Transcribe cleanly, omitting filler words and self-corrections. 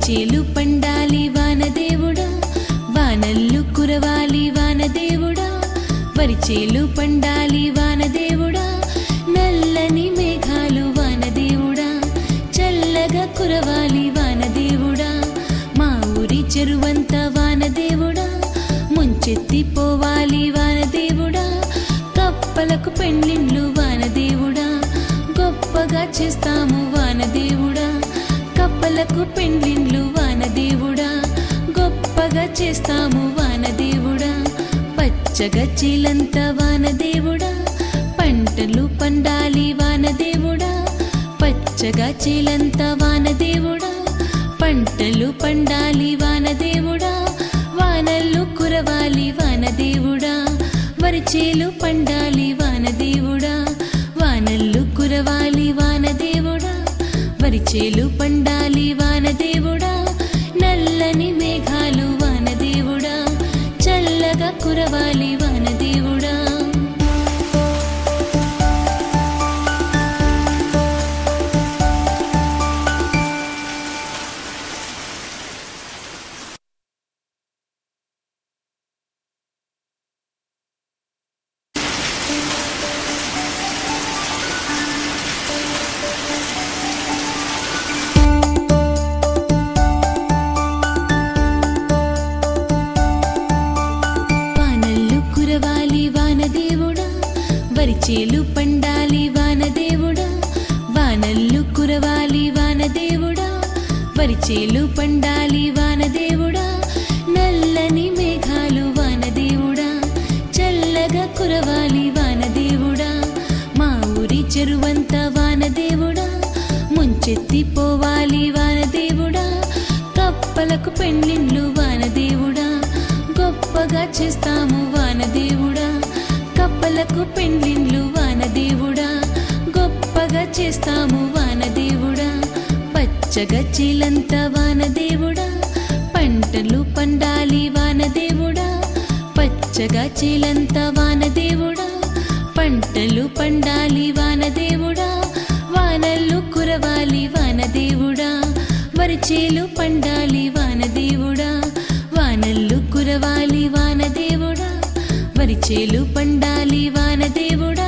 వరిచేలు పండాలి వానదేవుడా, వానల్లు కురవాలి వానదేవుడా, వరిచేలు పండాలి వానదేవుడా, నల్లని మేఘాలు వానదేవుడా, చల్లగా కురవాలి వానదేవుడా, మా ఊరి చెరువంతా వానదేవుడా, ముంచెత్తిపోవాలి వానదేవుడా, కప్పలకు పెండ్లిండ్లు వానదేవుడా, గొప్పగా చేస్తాము వానదేవుడా, కప్పలకు పెండ్లిండ్లు వానదేవుడా, గొప్పగా చేస్తాము వానదేవుడా, పచ్చగా చీలంతా వానదేవుడా, పంటలు పండాలి వానదేవుడా, పచ్చగా చీలంతా వానదేవుడా, పంటలు పండాలి వానదేవుడా, వానల్లు కురవాలి వానదేవుడా, వరిచేలు పండాలి వానదేవుడా, వానల్లు కురవాలి వానదేవుడా, వరిచేలు పండాలి వానదేవుడా, నల్లని మేఘాలు వానదేవుడా, చల్లగా కురవాలి వానదేవుడా. వరిచేలు పండాలి వానదేవుడా, వానల్లు కురవాలి వానదేవుడా, వరిచేలు పండాలి వానదేవుడా, నల్లని మేఘాలు వానదేవుడా, చల్లగా కురవాలి వానదేవుడా, మా ఊరి చెరువంతా వానదేవుడా, ముంచెత్తిపోవాలి వానదేవుడా, కప్పలకు పెండ్లిండ్లు వానదేవుడా, గొప్పగా చేస్తాము వానదేవుడా, కప్పలకు పెండ్లిండ్లు వానదేవుడా, గొప్పగా చేస్తాము వానదేవుడా, పచ్చగా చీలంతా వానదేవుడా, పంటలు పండాలి వానదేవుడా, పచ్చగా చీలంతా వానదేవుడా, పంటలు పండాలి వానదేవుడా, వానల్లు కురవాలి వానదేవుడా, వరిచేలు పండాలి వానదేవుడా, వానల్లు కురవాలి వానదేవుడా, వరిచేలు పండాలి వానదేవుడా,